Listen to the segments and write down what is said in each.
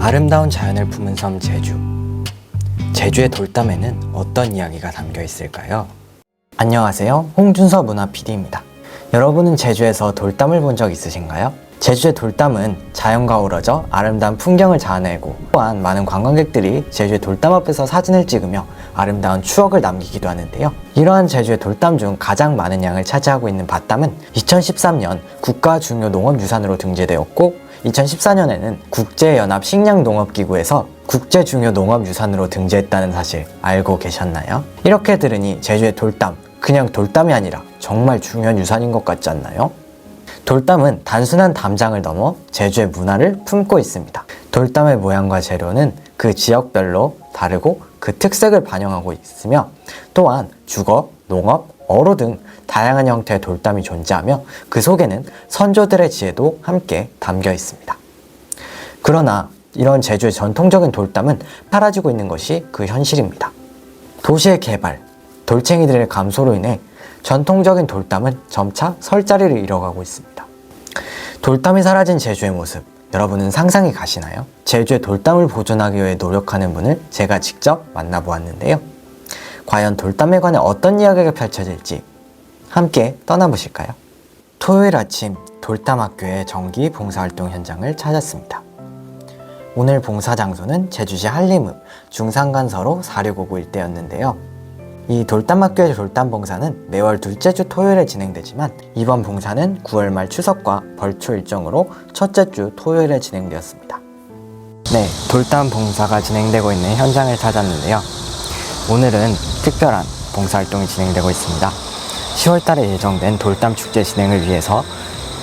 아름다운 자연을 품은 섬 제주. 제주의 돌담에는 어떤 이야기가 담겨 있을까요? 안녕하세요. 홍준서 문화 PD입니다. 여러분은 제주에서 돌담을 본 적 있으신가요? 제주의 돌담은 자연과 어우러져 아름다운 풍경을 자아내고, 또한 많은 관광객들이 제주의 돌담 앞에서 사진을 찍으며 아름다운 추억을 남기기도 하는데요. 이러한 제주의 돌담 중 가장 많은 양을 차지하고 있는 밭담은 2013년 국가 중요 농업유산으로 등재되었고, 2014년에는 국제연합식량농업기구에서 국제 중요 농업유산으로 등재했다는 사실 알고 계셨나요? 이렇게 들으니 제주의 돌담, 그냥 돌담이 아니라 정말 중요한 유산인 것 같지 않나요? 돌담은 단순한 담장을 넘어 제주의 문화를 품고 있습니다. 돌담의 모양과 재료는 그 지역별로 다르고 그 특색을 반영하고 있으며, 또한 주거, 농업, 어로 등 다양한 형태의 돌담이 존재하며 그 속에는 선조들의 지혜도 함께 담겨 있습니다. 그러나 이런 제주의 전통적인 돌담은 사라지고 있는 것이 그 현실입니다. 도시의 개발, 돌챙이들의 감소로 인해 전통적인 돌담은 점차 설 자리를 잃어가고 있습니다. 돌담이 사라진 제주의 모습, 여러분은 상상이 가시나요? 제주의 돌담을 보존하기 위해 노력하는 분을 제가 직접 만나보았는데요. 과연 돌담에 관해 어떤 이야기가 펼쳐질지 함께 떠나보실까요? 토요일 아침 돌담학교의 정기 봉사활동 현장을 찾았습니다. 오늘 봉사 장소는 제주시 한림읍 중산간서로 4659 일대였는데요. 이 돌담학교의 돌담 봉사는 매월 둘째 주 토요일에 진행되지만, 이번 봉사는 9월 말 추석과 벌초 일정으로 첫째 주 토요일에 진행되었습니다. 네, 돌담 봉사가 진행되고 있는 현장을 찾았는데요. 오늘은 특별한 봉사활동이 진행되고 있습니다. 10월달에 예정된 돌담 축제 진행을 위해서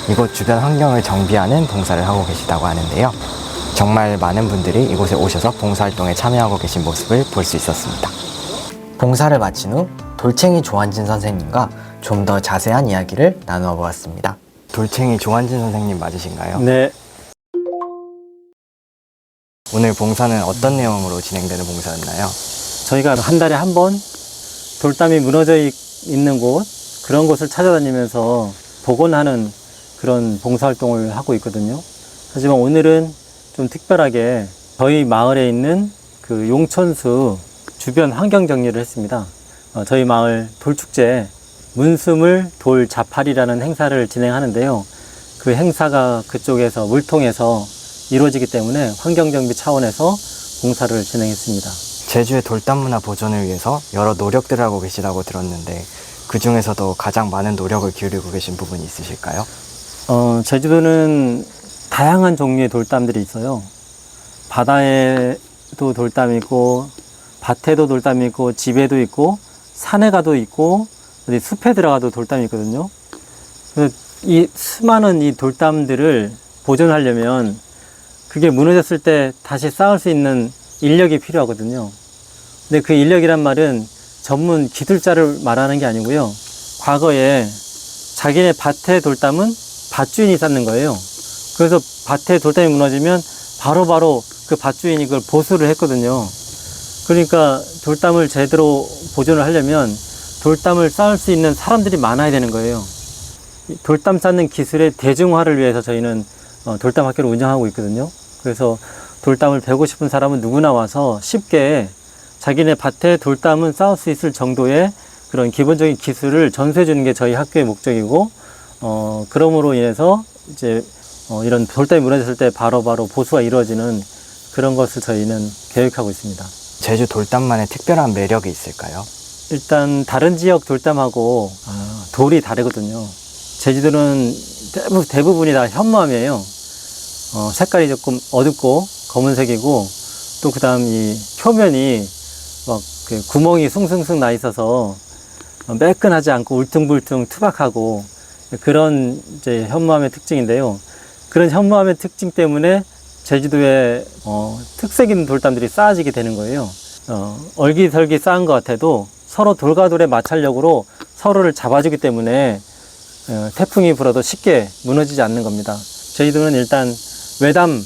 이곳 주변 환경을 정비하는 봉사를 하고 계시다고 하는데요. 정말 많은 분들이 이곳에 오셔서 봉사활동에 참여하고 계신 모습을 볼 수 있었습니다. 봉사를 마친 후 돌챙이 조한진 선생님과 좀 더 자세한 이야기를 나누어 보았습니다. 돌챙이 조한진 선생님 맞으신가요? 네. 오늘 봉사는 어떤 내용으로 진행되는 봉사였나요? 저희가 한 달에 한 번 돌담이 무너져 있는 곳, 그런 곳을 찾아다니면서 복원하는 그런 봉사활동을 하고 있거든요. 하지만 오늘은 좀 특별하게 저희 마을에 있는 그 용천수 주변 환경 정리를 했습니다. 저희 마을 돌축제 문수물 돌자팔이라는 행사를 진행하는데요. 그 행사가 그쪽에서 물통에서 이루어지기 때문에 환경정비 차원에서 봉사를 진행했습니다. 제주의 돌담 문화 보존을 위해서 여러 노력들을 하고 계시다고 들었는데, 그 중에서도 가장 많은 노력을 기울이고 계신 부분이 있으실까요? 제주도는 다양한 종류의 돌담들이 있어요. 바다에도 돌담이 있고, 밭에도 돌담이 있고, 집에도 있고, 산에 가도 있고, 어디 숲에 들어가도 돌담이 있거든요. 그래서 이 수많은 이 돌담들을 보존하려면 그게 무너졌을 때 다시 쌓을 수 있는 인력이 필요하거든요. 근데 그 인력이란 말은 전문 기술자를 말하는 게 아니고요. 과거에 자기네 밭의 돌담은 밭주인이 쌓는 거예요. 그래서 밭에 돌담이 무너지면 바로바로 그 밭주인이 그걸 보수를 했거든요. 그러니까 돌담을 제대로 보존을 하려면 돌담을 쌓을 수 있는 사람들이 많아야 되는 거예요. 돌담 쌓는 기술의 대중화를 위해서 저희는 돌담 학교를 운영하고 있거든요. 그래서 돌담을 배우고 싶은 사람은 누구나 와서 쉽게 자기네 밭에 돌담은 쌓을 수 있을 정도의 그런 기본적인 기술을 전수해 주는 게 저희 학교의 목적이고, 그럼으로 인해서 이제 이런 돌담이 무너졌을 때 바로바로 보수가 이루어지는 그런 것을 저희는 계획하고 있습니다. 제주 돌담만의 특별한 매력이 있을까요? 일단 다른 지역 돌담하고 돌이 다르거든요. 제주도는 대부분이 다 현무암이에요. 색깔이 조금 어둡고 검은색이고, 또 그 다음 이 표면이 막 그 구멍이 숭숭숭 나 있어서 매끈하지 않고 울퉁불퉁 투박하고, 그런 이제 현무암의 특징인데요. 그런 현무암의 특징 때문에 제주도에 특색 있는 돌담들이 쌓아지게 되는 거예요. 얼기설기 쌓은 것 같아도 서로 돌과 돌의 마찰력으로 서로를 잡아주기 때문에 태풍이 불어도 쉽게 무너지지 않는 겁니다. 제주도는 일단 외담,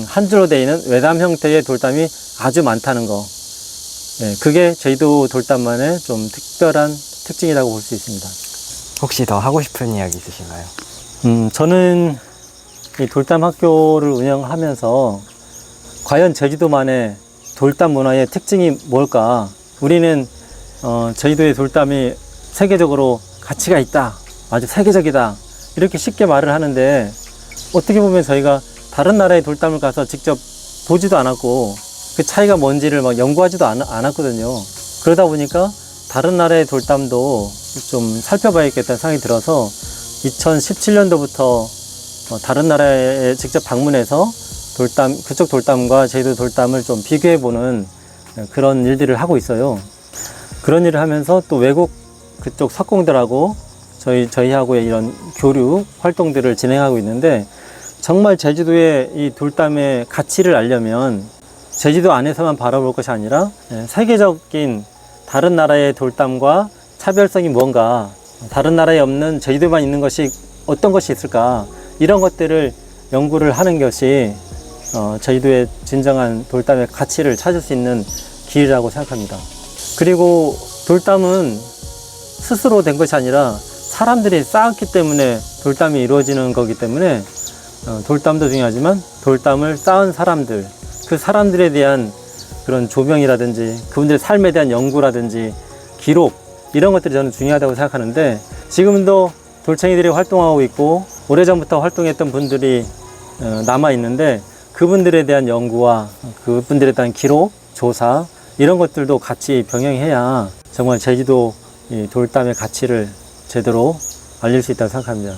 한 줄로 되어 있는 외담 형태의 돌담이 아주 많다는 거, 그게 제주도 돌담만의 좀 특별한 특징이라고 볼 수 있습니다. 혹시 더 하고 싶은 이야기 있으신가요? 저는 이 돌담 학교를 운영하면서 과연 제주도만의 돌담 문화의 특징이 뭘까? 우리는 제주도의 돌담이 세계적으로 가치가 있다, 아주 세계적이다, 이렇게 쉽게 말을 하는데, 어떻게 보면 저희가 다른 나라의 돌담을 가서 직접 보지도 않았고 그 차이가 뭔지를 막 연구하지도 않았거든요. 그러다 보니까 다른 나라의 돌담도 좀 살펴봐야겠다는 생각이 들어서 2017년도부터 다른 나라에 직접 방문해서 그쪽 돌담과 제주도 돌담을 좀 비교해보는 그런 일들을 하고 있어요. 그런 일을 하면서 또 외국 그쪽 석공들하고 저희하고의 이런 교류 활동들을 진행하고 있는데, 정말 제주도의 이 돌담의 가치를 알려면 제주도 안에서만 바라볼 것이 아니라 세계적인 다른 나라의 돌담과 차별성이 뭔가, 다른 나라에 없는 제주도에만 있는 것이 어떤 것이 있을까, 이런 것들을 연구를 하는 것이 제주도의 진정한 돌담의 가치를 찾을 수 있는 길이라고 생각합니다. 그리고 돌담은 스스로 된 것이 아니라 사람들이 쌓았기 때문에 돌담이 이루어지는 거기 때문에 돌담도 중요하지만 돌담을 쌓은 사람들, 그 사람들에 대한 그런 조명이라든지 그분들의 삶에 대한 연구라든지 기록, 이런 것들이 저는 중요하다고 생각하는데, 지금도 돌챙이들이 활동하고 있고 오래전부터 활동했던 분들이 남아 있는데, 그분들에 대한 연구와 그분들에 대한 기록, 조사, 이런 것들도 같이 병행해야 정말 제주도 이 돌담의 가치를 제대로 알릴 수 있다고 생각합니다.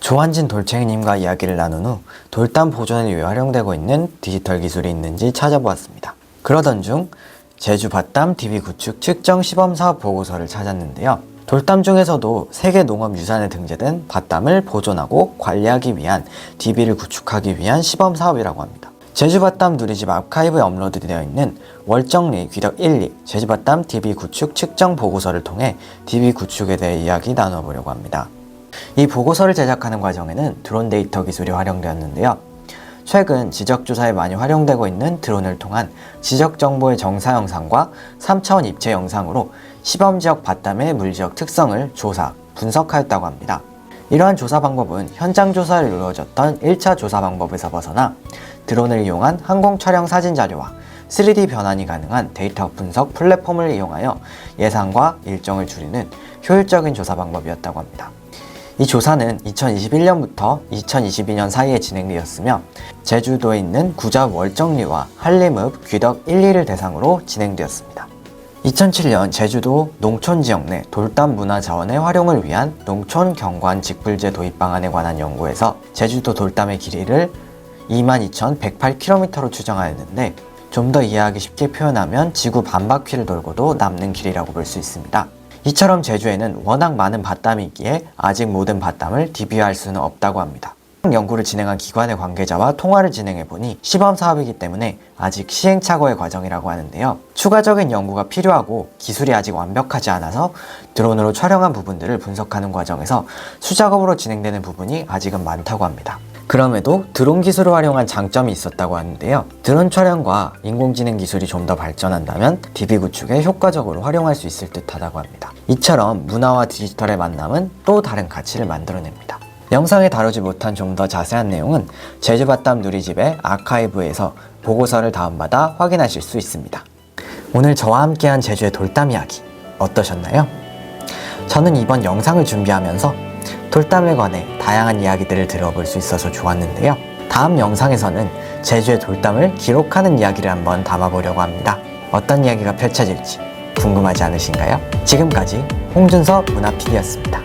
조한진 돌챙이님과 이야기를 나눈 후 돌담 보존을 위해 활용되고 있는 디지털 기술이 있는지 찾아보았습니다. 그러던 중 제주 밭담 DB 구축 측정 시범 사업 보고서를 찾았는데요. 돌담 중에서도 세계 농업유산에 등재된 밭담을 보존하고 관리하기 위한 DB를 구축하기 위한 시범 사업이라고 합니다. 제주 밭담 누리집 아카이브에 업로드되어 있는 월정리 귀덕 1, 2 제주 밭담 DB 구축 측정 보고서를 통해 DB 구축에 대해 이야기 나눠보려고 합니다. 이 보고서를 제작하는 과정에는 드론 데이터 기술이 활용되었는데요. 최근 지적조사에 많이 활용되고 있는 드론을 통한 지적정보의 정사 영상과 3차원 입체 영상으로 시범지역 밭담의 물지역 특성을 조사, 분석하였다고 합니다. 이러한 조사 방법은 현장 조사를 이루어졌던 1차 조사 방법에서 벗어나 드론을 이용한 항공 촬영 사진 자료와 3D 변환이 가능한 데이터 분석 플랫폼을 이용하여 예산과 일정을 줄이는 효율적인 조사 방법이었다고 합니다. 이 조사는 2021년부터 2022년 사이에 진행되었으며 제주도에 있는 구자 월정리와 한림읍 귀덕 1, 2를 대상으로 진행되었습니다. 2007년 제주도 농촌지역 내 돌담 문화 자원의 활용을 위한 농촌 경관 직불제 도입 방안에 관한 연구에서 제주도 돌담의 길이를 22,108km로 추정하였는데, 좀 더 이해하기 쉽게 표현하면 지구 반바퀴를 돌고도 남는 길이라고 볼 수 있습니다. 이처럼 제주에는 워낙 많은 밭담이 있기에 아직 모든 밭담을 DB화할 수는 없다고 합니다. 연구를 진행한 기관의 관계자와 통화를 진행해보니 시범 사업이기 때문에 아직 시행착오의 과정이라고 하는데요. 추가적인 연구가 필요하고 기술이 아직 완벽하지 않아서 드론으로 촬영한 부분들을 분석하는 과정에서 수작업으로 진행되는 부분이 아직은 많다고 합니다. 그럼에도 드론 기술을 활용한 장점이 있었다고 하는데요. 드론 촬영과 인공지능 기술이 좀 더 발전한다면 DB 구축에 효과적으로 활용할 수 있을 듯하다고 합니다. 이처럼 문화와 디지털의 만남은 또 다른 가치를 만들어냅니다. 영상에 다루지 못한 좀 더 자세한 내용은 제주밭담 누리집의 아카이브에서 보고서를 다운받아 확인하실 수 있습니다. 오늘 저와 함께한 제주의 돌담 이야기 어떠셨나요? 저는 이번 영상을 준비하면서 돌담에 관해 다양한 이야기들을 들어볼 수 있어서 좋았는데요. 다음 영상에서는 제주의 돌담을 기록하는 이야기를 한번 담아보려고 합니다. 어떤 이야기가 펼쳐질지 궁금하지 않으신가요? 지금까지 홍준서 문화PD였습니다.